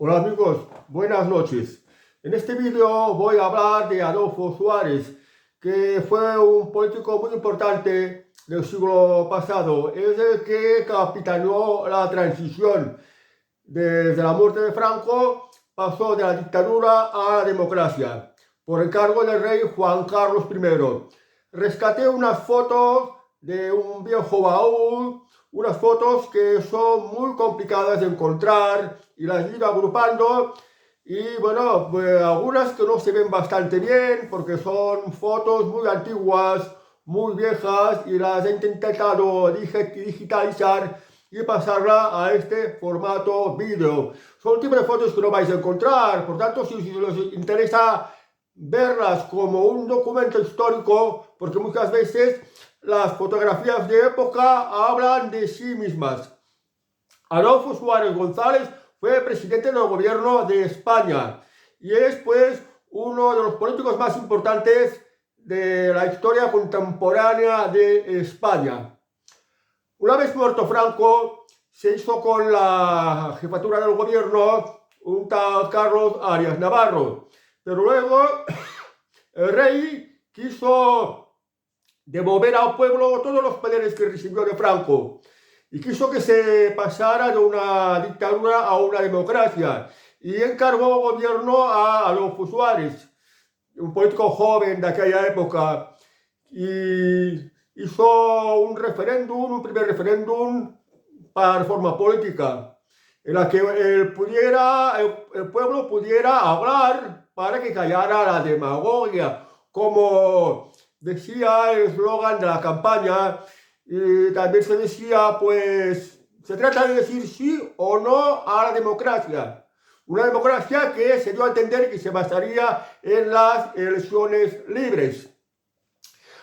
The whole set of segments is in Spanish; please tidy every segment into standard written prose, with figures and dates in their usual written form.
Hola amigos, buenas noches. En este vídeo voy a hablar de Adolfo Suárez, que fue un político muy importante del siglo pasado. Es el que capitaneó la transición. Desde la muerte de Franco pasó de la dictadura a la democracia, por encargo del rey Juan Carlos I. Rescaté unas fotos de un viejo baúl, unas fotos que son muy complicadas de encontrar y las he ido agrupando y bueno, pues algunas que no se ven bastante bien porque son fotos muy antiguas, muy viejas y las he intentado digitalizar y pasarla a este formato vídeo. Son tipos de fotos que no vais a encontrar, por tanto si os interesa verlas como un documento histórico, porque muchas veces las fotografías de época hablan de sí mismas. Adolfo Suárez González fue presidente del gobierno de España y es pues uno de los políticos más importantes de la historia contemporánea de España. Una vez muerto Franco, se hizo con la jefatura del gobierno un tal Carlos Arias Navarro, pero luego el rey quiso devolver al pueblo todos los poderes que recibió de Franco y quiso que se pasara de una dictadura a una democracia y encargó gobierno a Adolfo Suárez, un político joven de aquella época, y hizo un primer referéndum para reforma política, en la que el pueblo pudiera hablar para que callara la demagogia, como decía el eslogan de la campaña. Y también se decía, pues, se trata de decir sí o no a la democracia. Una democracia que se dio a entender que se basaría en las elecciones libres.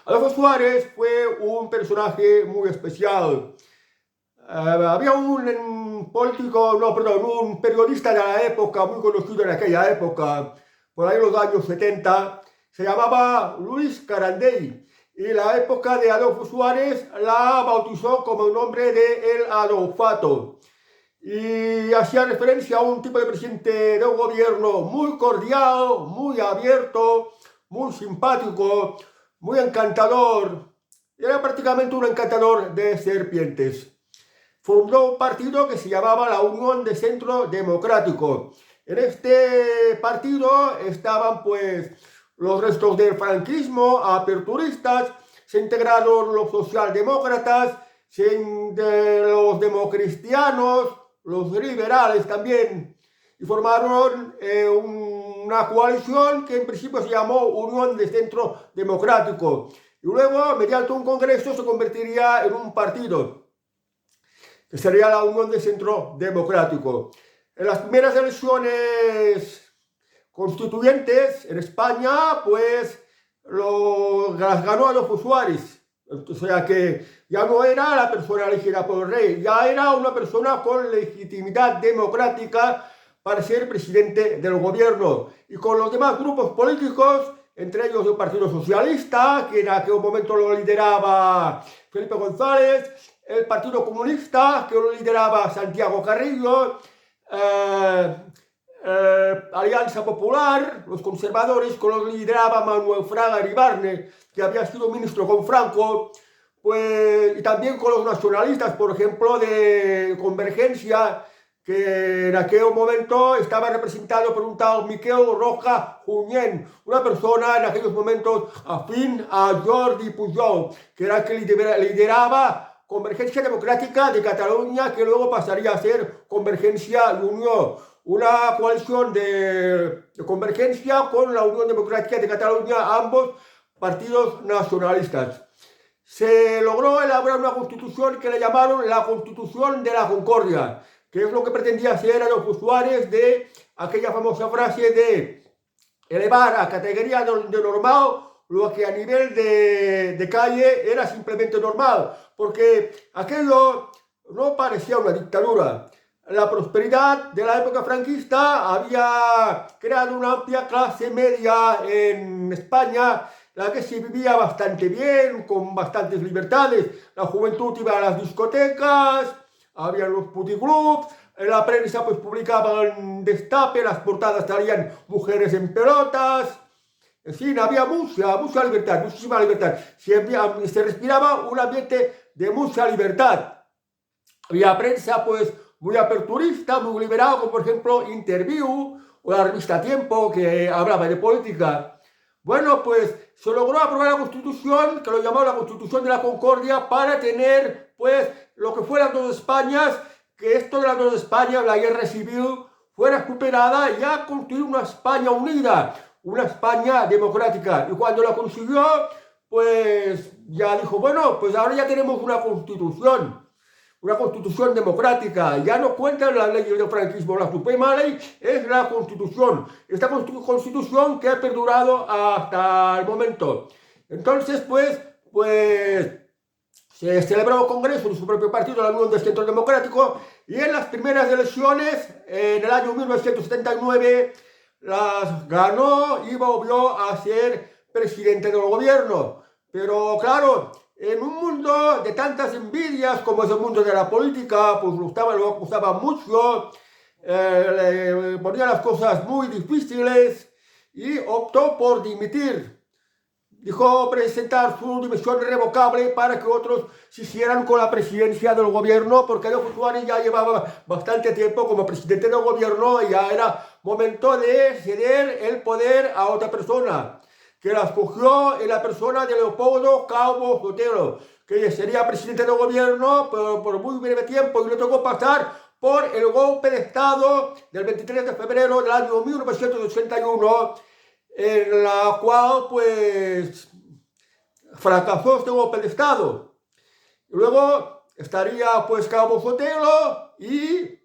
Adolfo Suárez fue un personaje muy especial. Había un periodista de la época, muy conocido en aquella época, por ahí en los años 70, se llamaba Luis Carandell, y la época de Adolfo Suárez la bautizó como el nombre de El Adolfato, y hacía referencia a un tipo de presidente de un gobierno muy cordial, muy abierto, muy simpático, muy encantador. Era prácticamente un encantador de serpientes. Fundó un partido que se llamaba la Unión de Centro Democrático. En este partido estaban pues los restos del franquismo, aperturistas, se integraron los socialdemócratas, los democristianos, los liberales también, y formaron una coalición que en principio se llamó Unión de Centro Democrático. Y luego, mediante un congreso, se convertiría en un partido, que sería la Unión de Centro Democrático. En las primeras elecciones constituyentes en España, pues las ganó Adolfo Suárez. O sea que ya no era la persona elegida por el rey, ya era una persona con legitimidad democrática para ser presidente del gobierno. Y con los demás grupos políticos, entre ellos el Partido Socialista, que en aquel momento lo lideraba Felipe González, el Partido Comunista, que lo lideraba Santiago Carrillo, Alianza Popular, los conservadores, que lo lideraba Manuel Fraga Iribarne, que había sido ministro con Franco, pues, y también con los nacionalistas, por ejemplo, de Convergencia, que en aquel momento estaba representado por un tal Miquel Roca Junyent, una persona en aquellos momentos afín a Jordi Pujol, que era el que lideraba Convergencia Democrática de Cataluña, que luego pasaría a ser Convergencia y Unió, una coalición de convergencia con la Unión Democrática de Cataluña, ambos partidos nacionalistas. Se logró elaborar una constitución que le llamaron la Constitución de la Concordia, que es lo que pretendía hacer Adolfo Suárez, de aquella famosa frase de elevar a categoría de normal lo que a nivel de calle era simplemente normal, porque aquello no parecía una dictadura. La prosperidad de la época franquista había creado una amplia clase media en España, la que se vivía bastante bien, con bastantes libertades. La juventud iba a las discotecas, había los puticlubs, en la prensa pues publicaban destape, las portadas salían mujeres en pelotas, en fin, había mucha libertad, muchísima libertad. Se respiraba un ambiente de mucha libertad. Había prensa pues muy aperturista, muy liberal, como por ejemplo Interview o la revista Tiempo, que hablaba de política. Bueno, pues se logró aprobar la Constitución, que lo llamaba la Constitución de la Concordia, para tener pues lo que fue las dos Españas, que esto de las dos Españas, la guerra civil, fuera superada y a construir una España unida, una España democrática. Y cuando la consiguió, pues ya dijo, bueno, pues ahora ya tenemos una constitución democrática, ya no cuentan las leyes del franquismo, la suprema ley es la constitución, esta constitución que ha perdurado hasta el momento. Entonces, pues se celebró un congreso de su propio partido, la Unión del Centro Democrático, y en las primeras elecciones, en el año 1979, las ganó y volvió a ser presidente del gobierno. Pero claro, en un mundo de tantas envidias como es el mundo de la política, pues lo acusaba mucho, le ponía las cosas muy difíciles y optó por dimitir. Dijo presentar su dimisión irrevocable para que otros se hicieran con la presidencia del gobierno, porque Adolfo Suárez ya llevaba bastante tiempo como presidente del gobierno y ya era momento de ceder el poder a otra persona, que la escogió en la persona de Leopoldo Calvo Sotelo, que sería presidente del gobierno por muy breve tiempo, y le tocó pasar por el golpe de Estado del 23 de febrero del año 1981, en la cual pues fracasó este golpe de Estado. Y luego estaría pues Calvo Sotelo y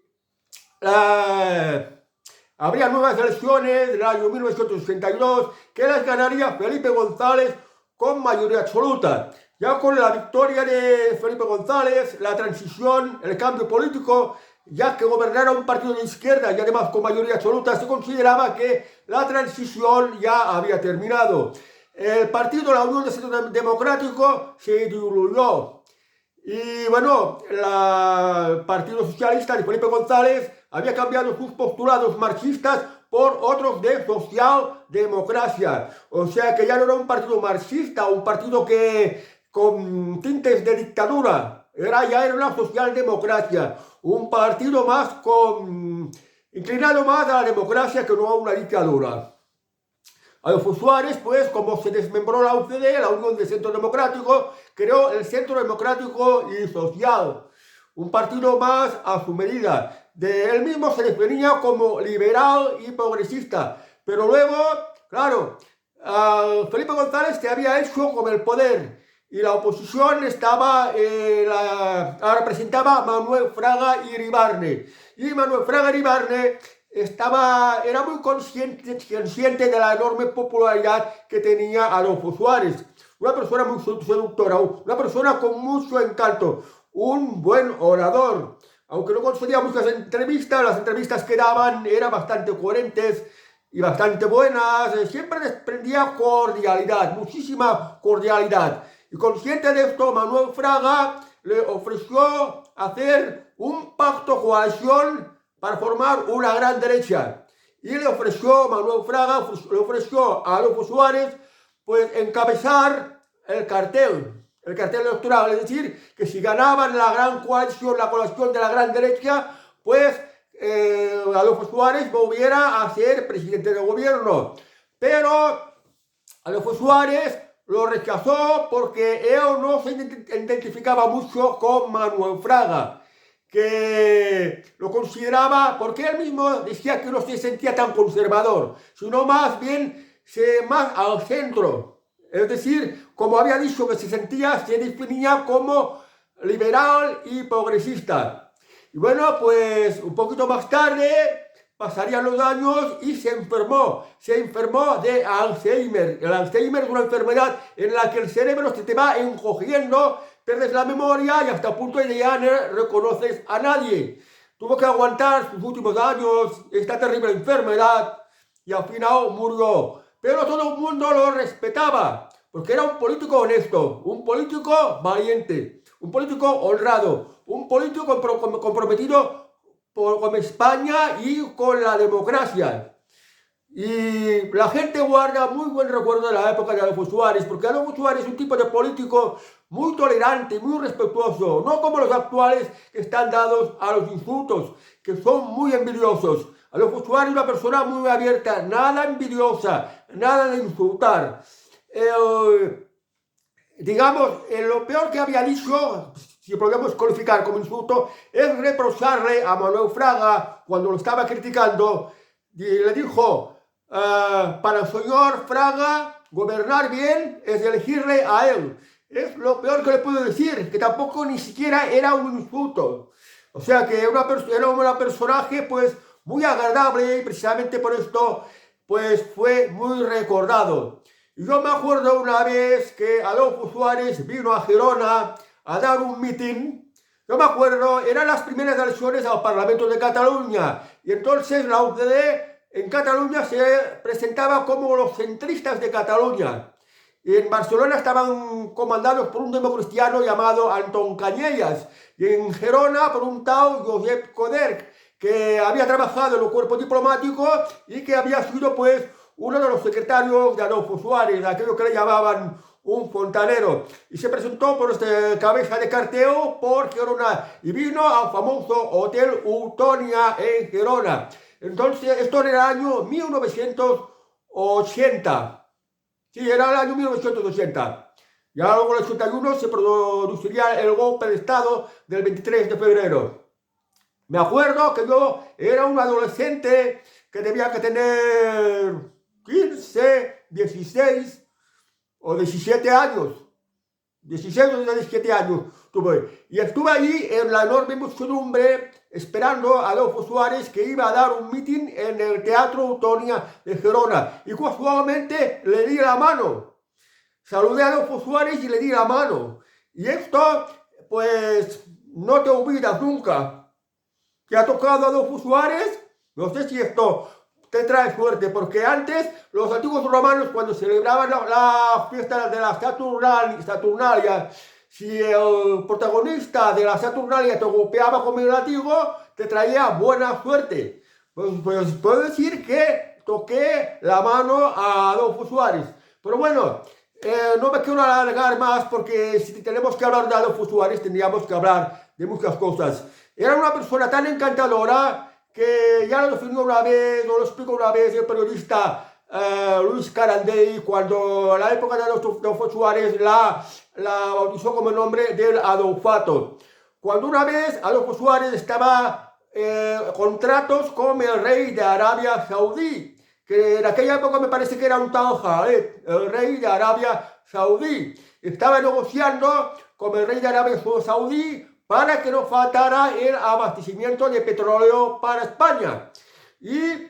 habría nuevas elecciones del año 1982 que las ganaría Felipe González con mayoría absoluta. Ya con la victoria de Felipe González, la transición, el cambio político, ya que gobernara un partido de izquierda y además con mayoría absoluta, se consideraba que la transición ya había terminado. El partido, la Unión del Centro Democrático, se diluyó. Y bueno, el Partido Socialista de Felipe González había cambiado sus postulados marxistas por otros de socialdemocracia. O sea que ya no era un partido marxista, un partido que con tintes de dictadura, ya era una socialdemocracia, un partido más inclinado más a la democracia que no a una dictadura. Adolfo Suárez, pues, como se desmembró la UCD, la Unión del Centro Democrático, creó el Centro Democrático y Social, un partido más a su medida. Él mismo se definía como liberal y progresista, pero luego, claro, Felipe González se había hecho con el poder y la oposición representaba a Manuel Fraga Iribarne. Y Manuel Fraga Iribarne era muy consciente de la enorme popularidad que tenía Adolfo Suárez. Una persona muy seductora, una persona con mucho encanto, un buen orador. Aunque no concedía muchas entrevistas, las entrevistas que daban eran bastante coherentes y bastante buenas. Siempre desprendía cordialidad, muchísima cordialidad. Y consciente de esto, Manuel Fraga le ofreció hacer un pacto coalición para formar una gran derecha. Y Manuel Fraga le ofreció a Adolfo Suárez pues encabezar el cartel electoral, es decir, que si ganaban la gran coalición, la coalición de la gran derecha, pues Adolfo Suárez volviera a ser presidente del gobierno. Pero Adolfo Suárez lo rechazó porque él no se identificaba mucho con Manuel Fraga, que lo consideraba, porque él mismo decía que no se sentía tan conservador, sino más bien más al centro. Es decir, como había dicho que se definía como liberal y progresista. Y bueno, pues un poquito más tarde pasarían los años y se enfermó de Alzheimer. El Alzheimer es una enfermedad en la que el cerebro se te va encogiendo, pierdes la memoria y hasta el punto de ya no reconoces a nadie. Tuvo que aguantar sus últimos años esta terrible enfermedad y al final murió. Pero todo el mundo lo respetaba, porque era un político honesto, un político valiente, un político honrado, un político comprometido con España y con la democracia. Y la gente guarda muy buen recuerdo de la época de Adolfo Suárez, porque Adolfo Suárez es un tipo de político muy tolerante, muy respetuoso, no como los actuales que están dados a los insultos, que son muy envidiosos. Adolfo Suárez es una persona muy abierta, nada envidiosa, nada de insultar. Digamos, lo peor que había dicho, si podemos calificar como insulto, es reprocharle a Manuel Fraga cuando lo estaba criticando, y le dijo: para el señor Fraga, gobernar bien es elegirle a él. Es lo peor que le puedo decir, que tampoco ni siquiera era un insulto. O sea que era un personaje pues muy agradable, y precisamente por esto pues fue muy recordado. Y yo me acuerdo una vez que Adolfo Suárez vino a Gerona a dar un mitin. Yo me acuerdo, eran las primeras elecciones al Parlamento de Cataluña, y entonces la UCD en Cataluña se presentaba como los centristas de Cataluña. Y en Barcelona estaban comandados por un democristiano llamado Antón Cañellas, y en Gerona por un tal Josep Coderch, que había trabajado en el cuerpo diplomático y que había sido pues uno de los secretarios de Adolfo Suárez, aquello que le llamaban un fontanero, y se presentó por cabeza de cartel por Gerona y vino al famoso Hotel Utonia en Gerona. Entonces, esto era el año 1980. Sí, era el año 1980. Ya luego en el 81 se produciría el golpe de Estado del 23 de febrero. Me acuerdo que yo era un adolescente que debía que tener 15, 16 o 17 años. 16 o 17 años tuve. Y estuve ahí en la enorme muchedumbre esperando a Adolfo Suárez, que iba a dar un mitin en el Teatro Utonia de Gerona. Y casualmente le di la mano. Saludé a Adolfo Suárez y le di la mano. Y esto, pues, no te olvidas nunca. ¿Te ha tocado Adolfo Suárez? No sé si esto te trae suerte, porque antes los antiguos romanos, cuando celebraban la fiesta de la Saturnalia, si el protagonista de la Saturnalia te golpeaba con el látigo, te traía buena suerte. Pues puedo decir que toqué la mano a Adolfo Suárez. Pero bueno, no me quiero alargar más, porque si tenemos que hablar de Adolfo Suárez tendríamos que hablar de muchas cosas. Era una persona tan encantadora que ya lo definió una vez, o lo explicó una vez el periodista Luis Carandell, cuando en la época de Adolfo Suárez la bautizó como el nombre del Adolfato. Cuando una vez Adolfo Suárez estaba con tratos con el rey de Arabia Saudí, que en aquella época me parece que era un tal Khaled, el rey de Arabia Saudí. Estaba negociando con el rey de Arabia Saudí para que no faltara el abastecimiento de petróleo para España. Y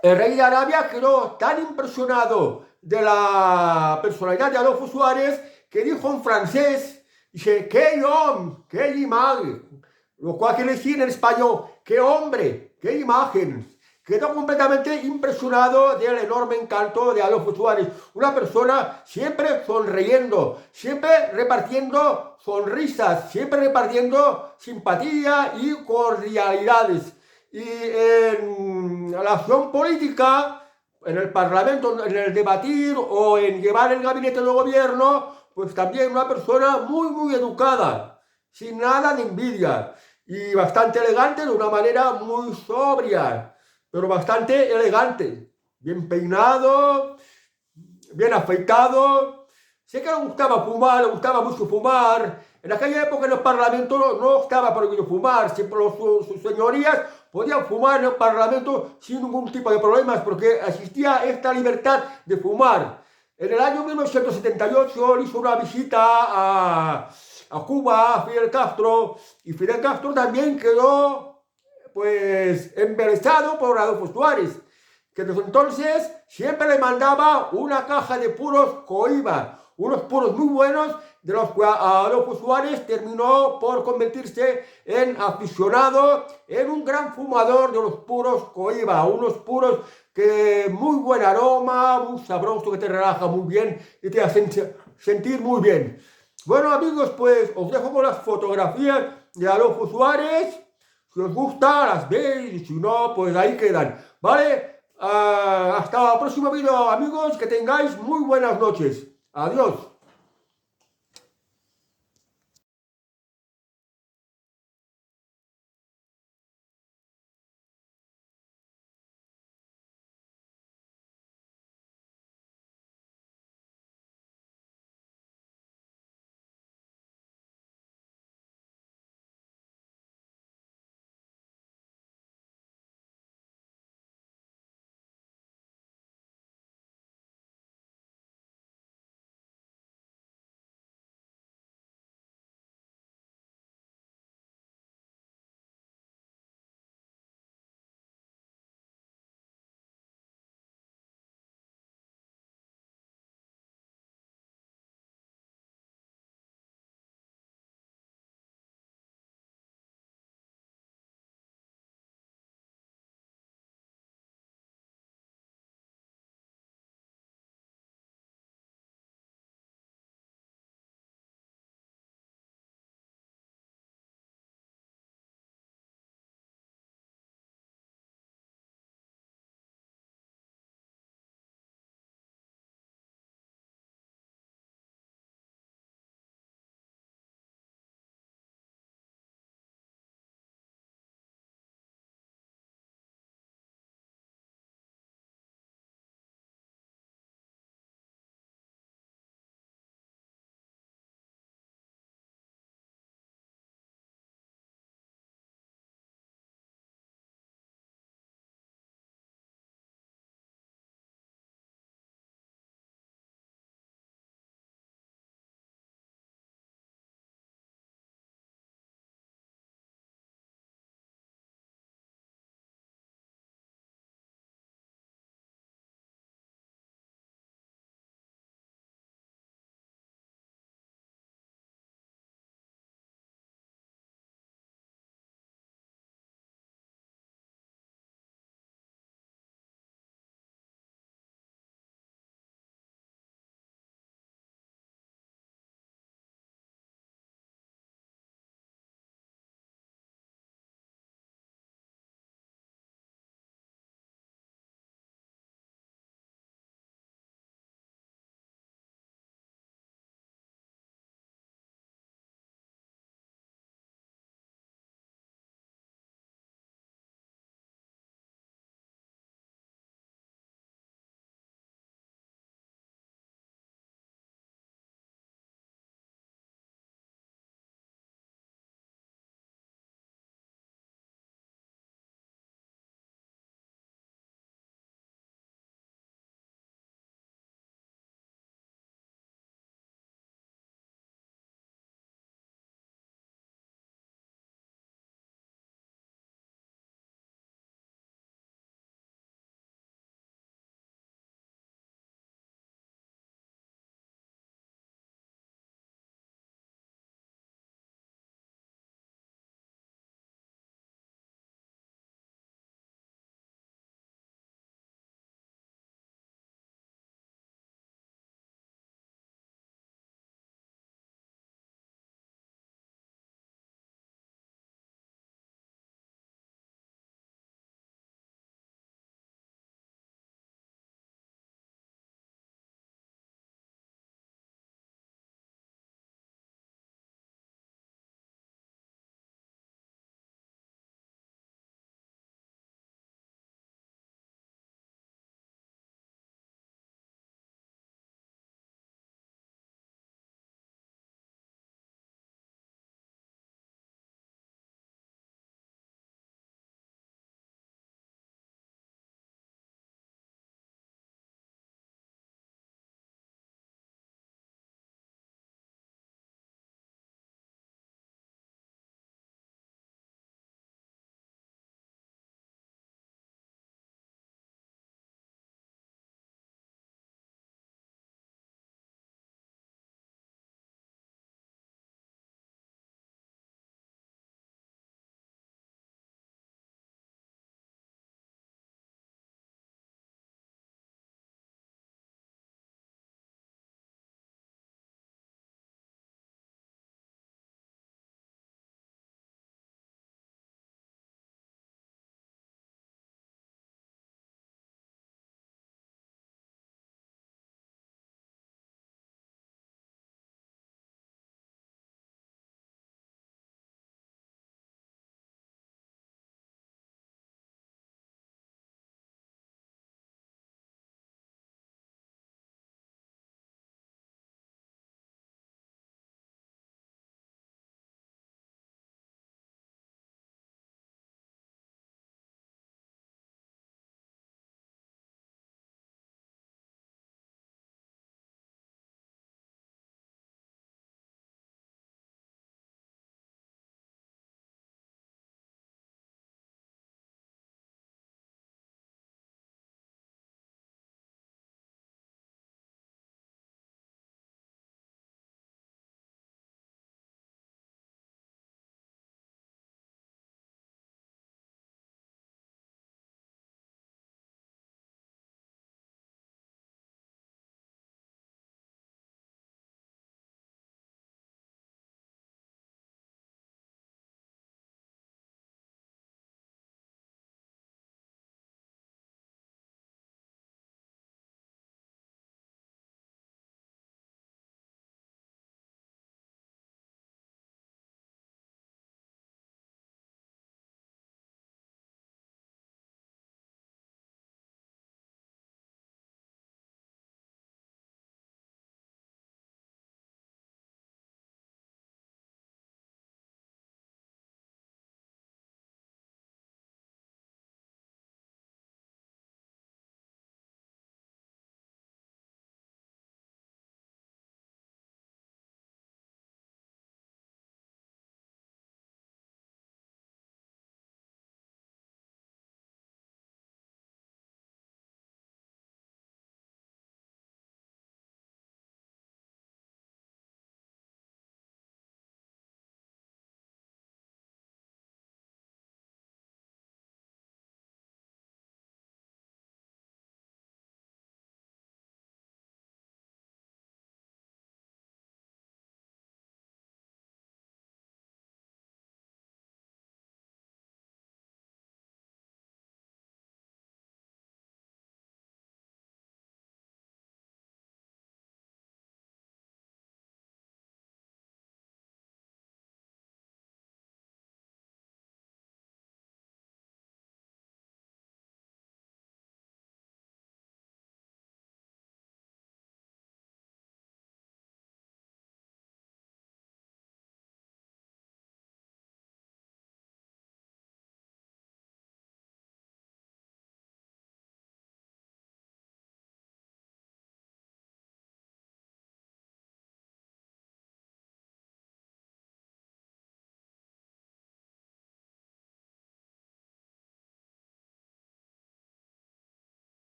el rey de Arabia quedó tan impresionado de la personalidad de Adolfo Suárez que dijo en francés, dice: ¡qué hombre, qué imagen! Lo cual quiere decir en español: ¡qué hombre, qué imagen! Quedó completamente impresionado del enorme encanto de Adolfo Suárez. Una persona siempre sonriendo, siempre repartiendo sonrisas, siempre repartiendo simpatía y cordialidades. Y en la acción política, en el Parlamento, en el debatir o en llevar el gabinete de gobierno, pues también una persona muy, muy educada, sin nada de envidia, y bastante elegante, de una manera muy sobria, pero bastante elegante, bien peinado, bien afeitado. Sé que le gustaba fumar, le gustaba mucho fumar. En aquella época en el Parlamento no estaba prohibido fumar, siempre sus señorías podían fumar en el Parlamento sin ningún tipo de problemas, porque existía esta libertad de fumar. En el año 1978 hizo una visita a Cuba, a Fidel Castro, y Fidel Castro también quedó pues embelesado por Adolfo Suárez, que desde entonces siempre le mandaba una caja de puros Cohiba, unos puros muy buenos, de los que Adolfo Suárez terminó por convertirse en aficionado, en un gran fumador de los puros Cohiba, unos puros que muy buen aroma, muy sabroso, que te relaja muy bien y te hace sentir muy bien. Bueno, amigos, pues os dejo con las fotografías de Adolfo Suárez. Si os gusta, las veis, y si no, pues ahí quedan, ¿vale? Hasta el próximo vídeo, amigos, que tengáis muy buenas noches. Adiós.